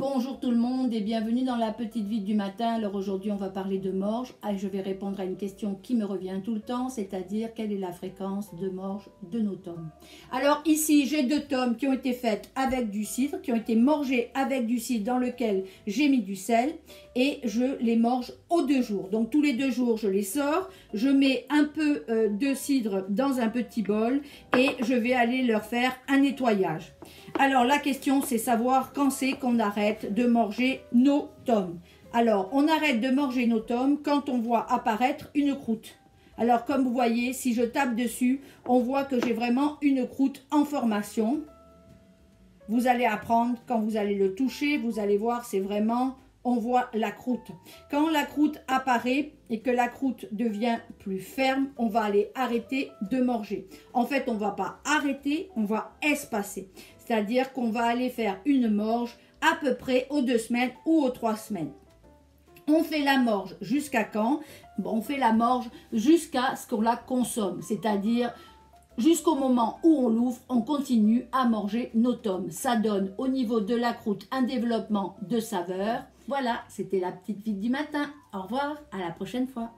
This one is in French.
Bonjour tout le monde et bienvenue dans la petite vie du matin. Alors aujourd'hui on va parler de morge et je vais répondre à une question qui me revient tout le temps, c'est-à-dire quelle est la fréquence de morge de nos tomes. Alors ici j'ai 2 tomes qui ont été faites avec du cidre, qui ont été morgés avec du cidre dans lequel j'ai mis du sel et je les morge aux 2 jours. Donc tous les 2 jours je les sors, je mets un peu de cidre dans un petit bol et je vais aller leur faire un nettoyage. Alors la question c'est savoir quand c'est qu'on arrête de morger nos tomes. Alors on arrête de morger nos tomes quand on voit apparaître une croûte. Alors comme vous voyez, si je tape dessus, on voit que j'ai vraiment une croûte en formation. Vous allez apprendre, quand vous allez le toucher, vous allez voir, c'est vraiment, on voit la croûte. Quand la croûte apparaît et que la croûte devient plus ferme, on va aller arrêter de morger. En fait, on ne va pas arrêter, on va espacer. C'est-à-dire qu'on va aller faire une morge à peu près aux 2 semaines ou aux 3 semaines. On fait la morge jusqu'à quand? Bon, on fait la morge jusqu'à ce qu'on la consomme, c'est-à-dire jusqu'au moment où on l'ouvre, on continue à morger nos tomes. Ça donne au niveau de la croûte un développement de saveur. Voilà, c'était la petite vie du matin. Au revoir, à la prochaine fois.